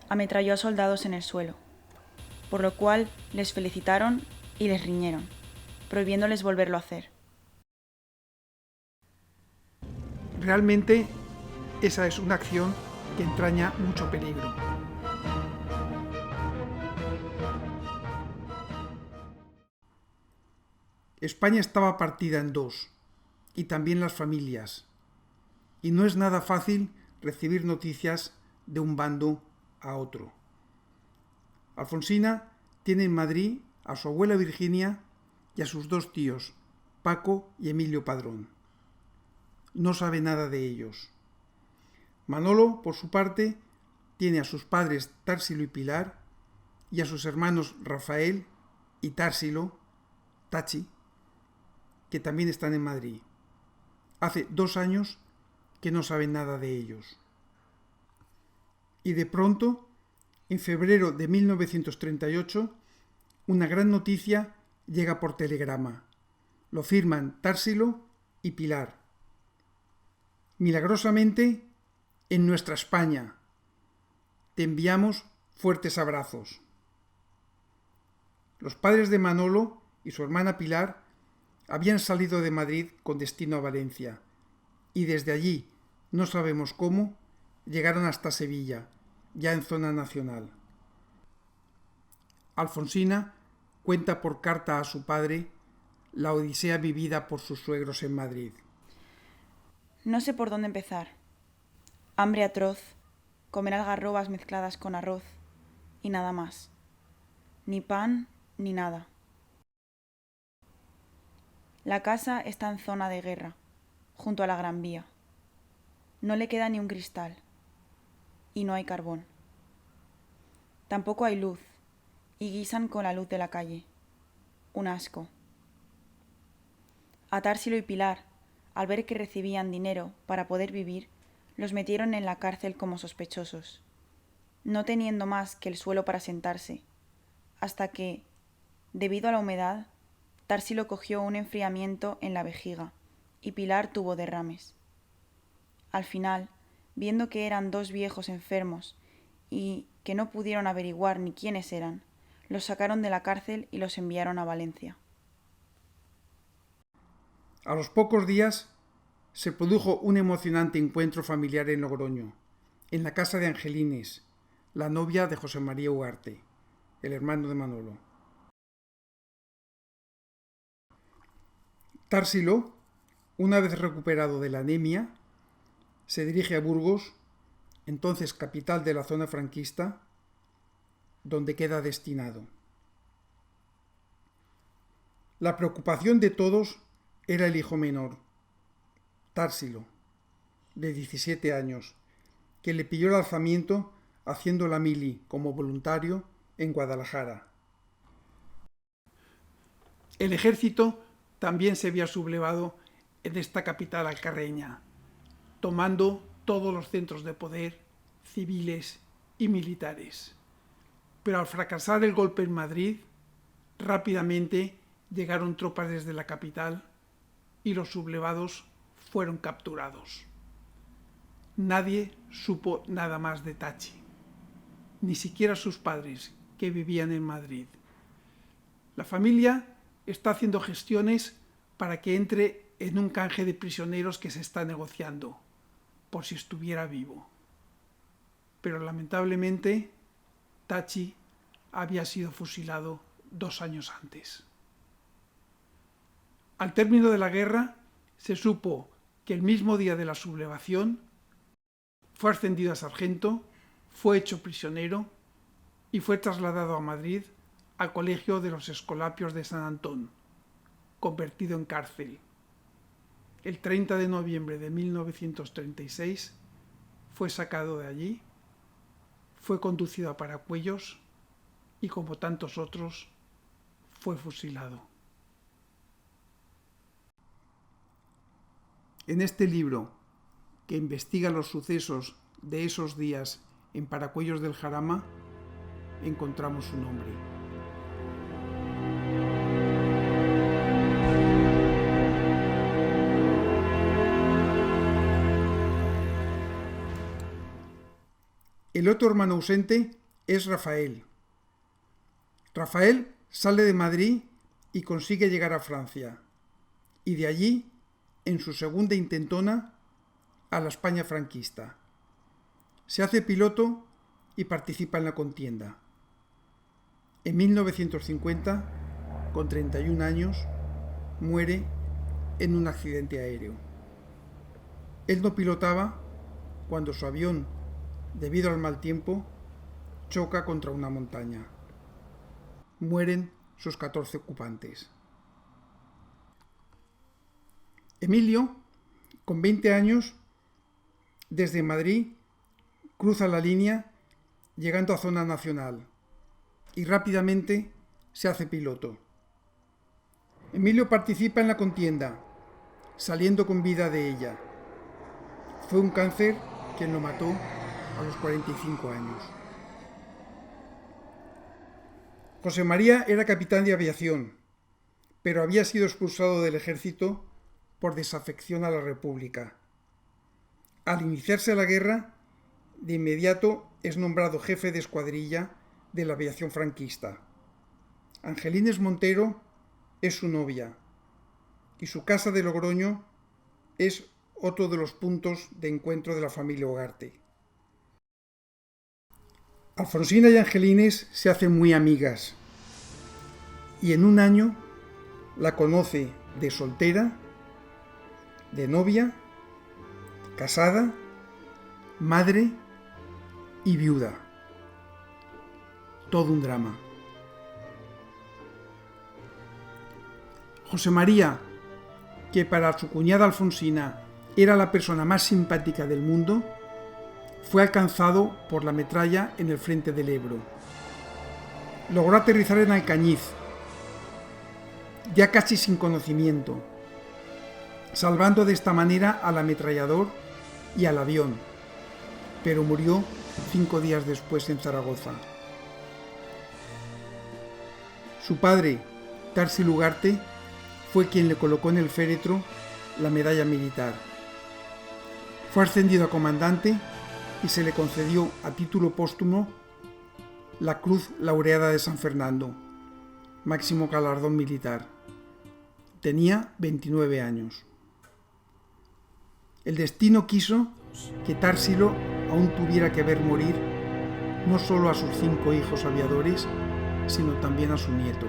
ametralló a soldados en el suelo, por lo cual les felicitaron y les riñeron, prohibiéndoles volverlo a hacer. Realmente, esa es una acción que entraña mucho peligro. España estaba partida en dos, y también las familias, y no es nada fácil recibir noticias de un bando a otro. Alfonsina tiene en Madrid a su abuela Virginia y a sus dos tíos, Paco y Emilio Padrón. No sabe nada de ellos. Manolo, por su parte, tiene a sus padres Társilo y Pilar y a sus hermanos Rafael y Társilo, Tachi, que también están en Madrid. Hace 2 años que no saben nada de ellos. Y de pronto, en febrero de 1938, una gran noticia llega por telegrama. Lo firman Társilo y Pilar. Milagrosamente, en nuestra España. Te enviamos fuertes abrazos. Los padres de Manolo y su hermana Pilar habían salido de Madrid con destino a Valencia, y desde allí, no sabemos cómo, llegaron hasta Sevilla, ya en zona nacional. Alfonsina cuenta por carta a su padre la odisea vivida por sus suegros en Madrid. No sé por dónde empezar. Hambre atroz, comer algarrobas mezcladas con arroz y nada más. Ni pan ni nada. La casa está en zona de guerra, junto a la Gran Vía. No le queda ni un cristal. Y no hay carbón. Tampoco hay luz, y guisan con la luz de la calle. Un asco. A Társilo y Pilar, al ver que recibían dinero para poder vivir, los metieron en la cárcel como sospechosos, no teniendo más que el suelo para sentarse, hasta que, debido a la humedad, Társilo cogió un enfriamiento en la vejiga y Pilar tuvo derrames. Al final, viendo que eran 2 viejos enfermos y que no pudieron averiguar ni quiénes eran, los sacaron de la cárcel y los enviaron a Valencia. A los pocos días se produjo un emocionante encuentro familiar en Logroño, en la casa de Angelines, la novia de José María Ugarte, el hermano de Manolo. Társilo, una vez recuperado de la anemia, se dirige a Burgos, entonces capital de la zona franquista, donde queda destinado. La preocupación de todos era el hijo menor, Társilo, de 17 años, que le pilló el alzamiento haciendo la mili como voluntario en Guadalajara. El ejército también se había sublevado en esta capital alcarreña, tomando todos los centros de poder civiles y militares. Pero al fracasar el golpe en Madrid, rápidamente llegaron tropas desde la capital y los sublevados fueron capturados. Nadie supo nada más de Tachi, ni siquiera sus padres, que vivían en Madrid. La familia está haciendo gestiones para que entre en un canje de prisioneros que se está negociando, por si estuviera vivo. pero lamentablemente Tachi había sido fusilado 2 años antes. Al término de la guerra, se supo que el mismo día de la sublevación fue ascendido a sargento, fue hecho prisionero y fue trasladado a Madrid al Colegio de los Escolapios de San Antón, convertido en cárcel. El 30 de noviembre de 1936 fue sacado de allí, fue conducido a Paracuellos y, como tantos otros, fue fusilado. En este libro, que investiga los sucesos de esos días en Paracuellos del Jarama, encontramos su nombre. El otro hermano ausente es Rafael. Rafael sale de Madrid y consigue llegar a Francia, y de allí, en su segunda intentona, a la España franquista. Se hace piloto y participa en la contienda. En 1950, con 31 años, muere en un accidente aéreo. Él no pilotaba cuando su avión, debido al mal tiempo, choca contra una montaña. Mueren sus 14 ocupantes. Emilio, con 20 años, desde Madrid, cruza la línea llegando a zona nacional y rápidamente se hace piloto. Emilio participa en la contienda, saliendo con vida de ella. Fue un cáncer quien lo mató a los 45 años. José María era capitán de aviación, pero había sido expulsado del ejército por desafección a la República. Al iniciarse la guerra, de inmediato es nombrado jefe de escuadrilla de la aviación franquista. Angelines Montero es su novia y su casa de Logroño es otro de los puntos de encuentro de la familia Ugarte. Alfonsina y Angelines se hacen muy amigas y en un año la conoce de soltera, de novia, casada, madre y viuda. Todo un drama. José María, que para su cuñada Alfonsina era la persona más simpática del mundo, fue alcanzado por la metralla en el frente del Ebro. Logró aterrizar en Alcañiz, ya casi sin conocimiento, salvando de esta manera al ametrallador y al avión, pero murió 5 días después en Zaragoza. Su padre, Tarsilo Ugarte, fue quien le colocó en el féretro la medalla militar. Fue ascendido a comandante y se le concedió a título póstumo la Cruz Laureada de San Fernando, máximo galardón militar. Tenía 29 años. El destino quiso que Tarsilo aún tuviera que ver morir no solo a sus 5 hijos aviadores, sino también a su nieto.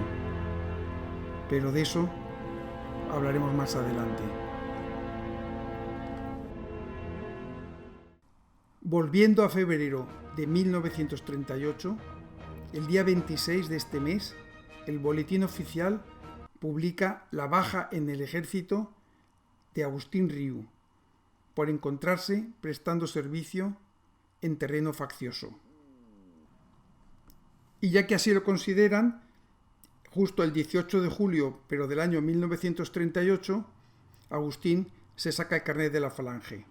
Pero de eso hablaremos más adelante. Volviendo a febrero de 1938, el día 26 de este mes, el Boletín Oficial publica la baja en el ejército de Agustín Riu por encontrarse prestando servicio en terreno faccioso. Y ya que así lo consideran, justo el 18 de julio, pero del año 1938, Agustín se saca el carnet de la Falange.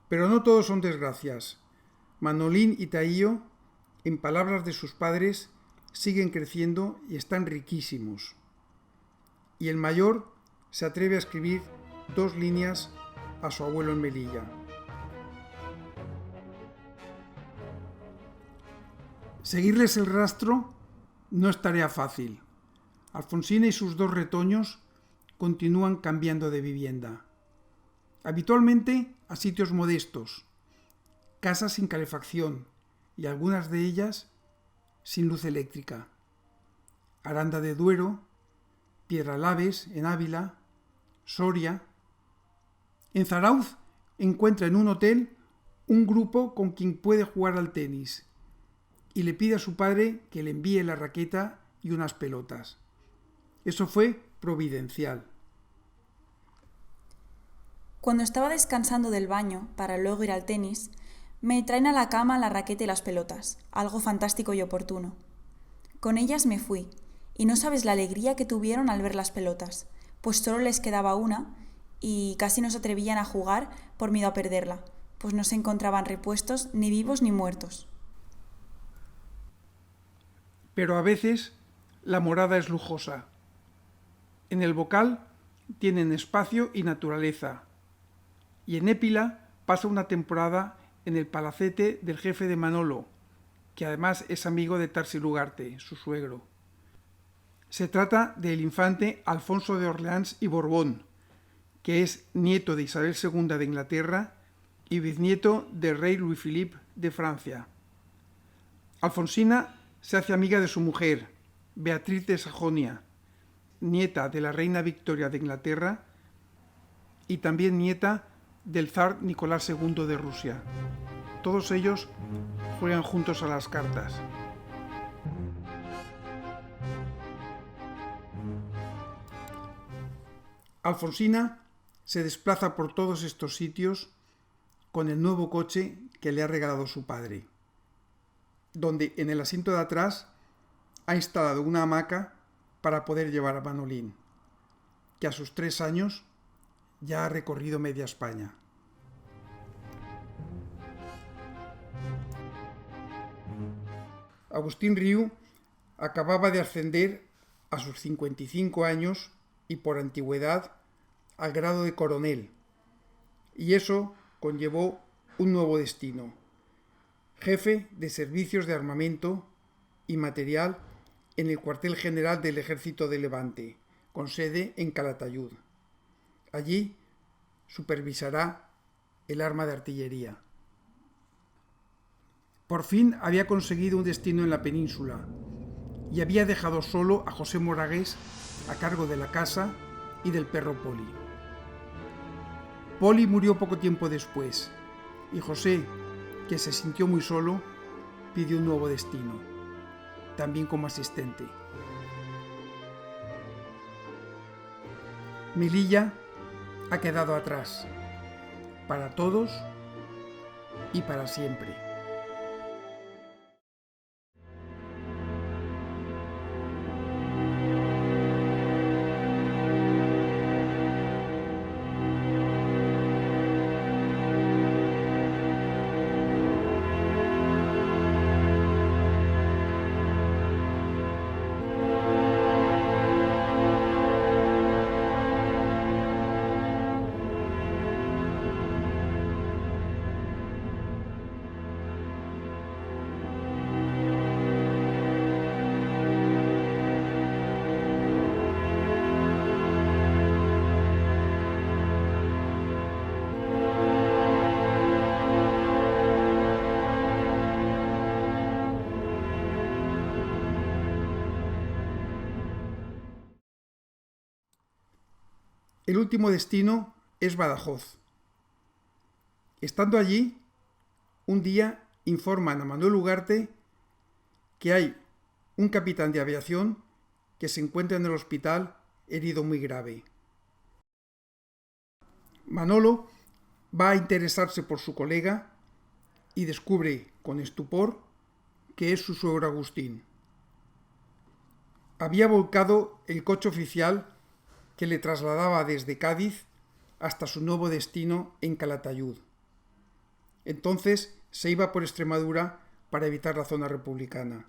Pero no todos son desgracias. Manolín y Taío, en palabras de sus padres, siguen creciendo y están riquísimos. Y el mayor se atreve a escribir 2 líneas a su abuelo en Melilla. Seguirles el rastro no es tarea fácil. Alfonsina y sus 2 retoños continúan cambiando de vivienda, habitualmente a sitios modestos, casas sin calefacción y algunas de ellas sin luz eléctrica. Aranda de Duero, Piedralaves en Ávila, Soria. En Zarauz encuentra en un hotel un grupo con quien puede jugar al tenis y le pide a su padre que le envíe la raqueta y unas pelotas. Eso fue providencial. Cuando estaba descansando del baño para luego ir al tenis, me traen a la cama la raqueta y las pelotas, algo fantástico y oportuno. Con ellas me fui, y no sabes la alegría que tuvieron al ver las pelotas, pues solo les quedaba una y casi no se atrevían a jugar por miedo a perderla, pues no se encontraban repuestos ni vivos ni muertos. Pero a veces la morada es lujosa. En el Bocal tienen espacio y naturaleza, y en Épila pasa una temporada en el palacete del jefe de Manolo, que además es amigo de Tarsi Ugarte, su suegro. Se trata del infante Alfonso de Orleans y Borbón, que es nieto de Isabel II de Inglaterra y bisnieto del rey Louis-Philippe de Francia. Alfonsina se hace amiga de su mujer, Beatriz de Sajonia, nieta de la reina Victoria de Inglaterra y también nieta del zar Nicolás II de Rusia. Todos ellos juegan juntos a las cartas. Alfonsina se desplaza por todos estos sitios con el nuevo coche que le ha regalado su padre, donde en el asiento de atrás ha instalado una hamaca para poder llevar a Manolín, que a sus 3 años ya ha recorrido media España. Agustín Riu acababa de ascender a sus 55 años y por antigüedad al grado de coronel, y eso conllevó un nuevo destino: jefe de servicios de armamento y material en el cuartel general del Ejército de Levante, con sede en Calatayud. Allí supervisará el arma de artillería. Por fin había conseguido un destino en la península y había dejado solo a José Moragués a cargo de la casa y del perro Poli. Poli murió poco tiempo después y José, que se sintió muy solo, pidió un nuevo destino, también como asistente. Melilla ha quedado atrás, para todos y para siempre. El último destino es Badajoz. Estando allí, un día informan a Manuel Ugarte que hay un capitán de aviación que se encuentra en el hospital herido muy grave. Manolo va a interesarse por su colega y descubre con estupor que es su suegro Agustín. Había volcado el coche oficial que le trasladaba desde Cádiz hasta su nuevo destino en Calatayud. Entonces se iba por Extremadura para evitar la zona republicana.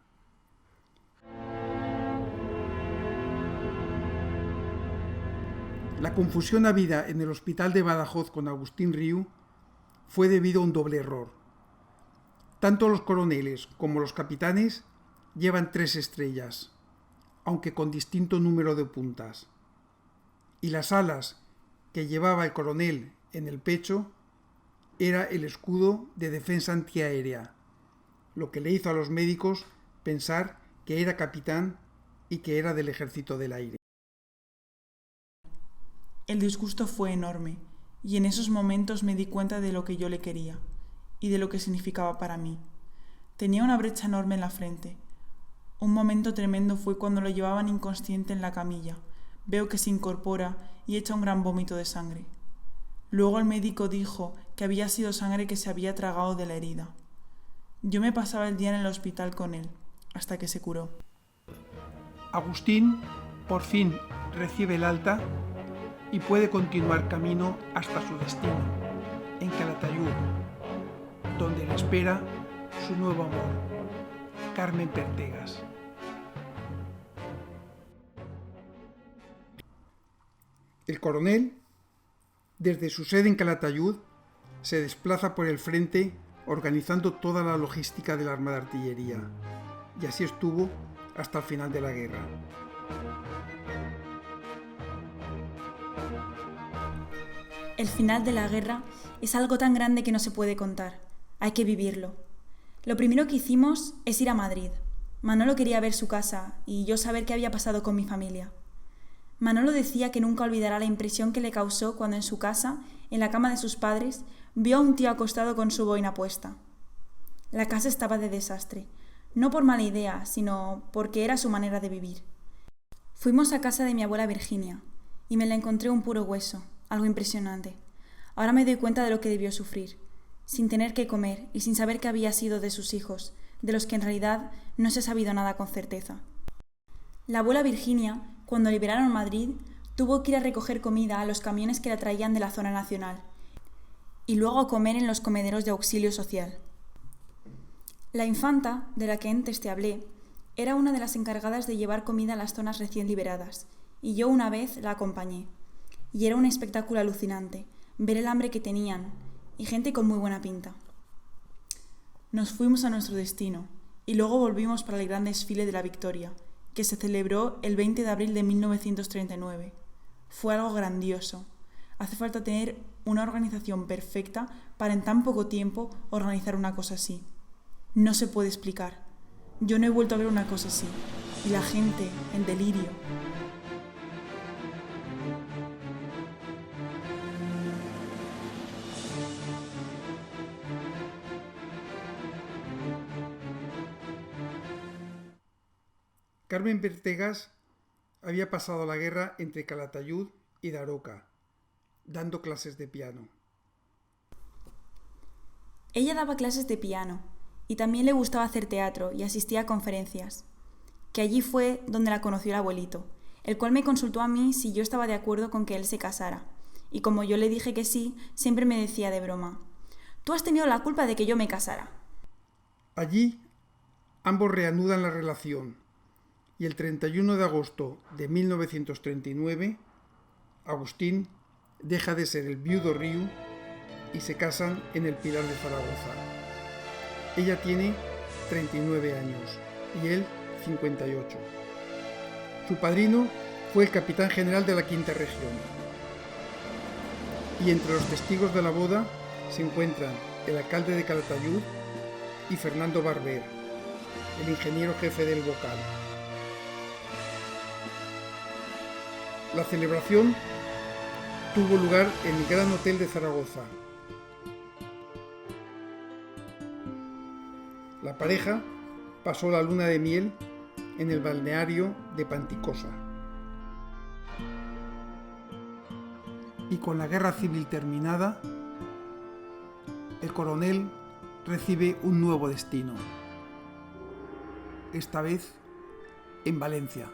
La confusión habida en el hospital de Badajoz con Agustín Riu fue debido a un doble error. Tanto los coroneles como los capitanes llevan 3 estrellas, aunque con distinto número de puntas. Y las alas que llevaba el coronel en el pecho era el escudo de defensa antiaérea, lo que le hizo a los médicos pensar que era capitán y que era del ejército del aire. El disgusto fue enorme, y en esos momentos me di cuenta de lo que yo le quería, y de lo que significaba para mí. Tenía una brecha enorme en la frente. Un momento tremendo fue cuando lo llevaban inconsciente en la camilla. Veo que se incorpora y echa un gran vómito de sangre. Luego el médico dijo que había sido sangre que se había tragado de la herida. Yo me pasaba el día en el hospital con él, hasta que se curó. Agustín por fin recibe el alta y puede continuar camino hasta su destino, en Calatayud, donde le espera su nuevo amor, Carmen Pertegas. El coronel, desde su sede en Calatayud, se desplaza por el frente organizando toda la logística de la Armada de Artillería, y así estuvo hasta el final de la guerra. El final de la guerra es algo tan grande que no se puede contar. Hay que vivirlo. Lo primero que hicimos es ir a Madrid. Manolo quería ver su casa y yo saber qué había pasado con mi familia. Manolo decía que nunca olvidará la impresión que le causó cuando en su casa, en la cama de sus padres, vio a un tío acostado con su boina puesta. La casa estaba de desastre, no por mala idea, sino porque era su manera de vivir. Fuimos a casa de mi abuela Virginia y me la encontré un puro hueso, algo impresionante. Ahora me doy cuenta de lo que debió sufrir, sin tener que comer y sin saber qué había sido de sus hijos, de los que en realidad no se ha sabido nada con certeza. La abuela Virginia, cuando liberaron Madrid, tuvo que ir a recoger comida a los camiones que la traían de la zona nacional y luego a comer en los comederos de auxilio social. La infanta, de la que antes te hablé, era una de las encargadas de llevar comida a las zonas recién liberadas, y yo una vez la acompañé. Y era un espectáculo alucinante, ver el hambre que tenían, y gente con muy buena pinta. Nos fuimos a nuestro destino, y luego volvimos para el gran desfile de la Victoria, que se celebró el 20 de abril de 1939. Fue algo grandioso. Hace falta tener una organización perfecta para en tan poco tiempo organizar una cosa así. No se puede explicar. Yo no he vuelto a ver una cosa así. Y la gente, en delirio. Carmen Pertegas había pasado la guerra entre Calatayud y Daroca, dando clases de piano. Ella daba clases de piano y también le gustaba hacer teatro y asistía a conferencias, que allí fue donde la conoció el abuelito, el cual me consultó a mí si yo estaba de acuerdo con que él se casara, y como yo le dije que sí, siempre me decía de broma: «Tú has tenido la culpa de que yo me casara». Allí ambos reanudan la relación y el 31 de agosto de 1939 Agustín deja de ser el viudo Riu y se casan en el Pilar de Zaragoza. Ella tiene 39 años y él 58. Su padrino fue el capitán general de la Quinta Región. Y entre los testigos de la boda se encuentran el alcalde de Calatayud y Fernando Barber, el ingeniero jefe del Bocal. La celebración tuvo lugar en el Gran Hotel de Zaragoza. La pareja pasó la luna de miel en el balneario de Panticosa. Y con la guerra civil terminada, el coronel recibe un nuevo destino, esta vez en Valencia.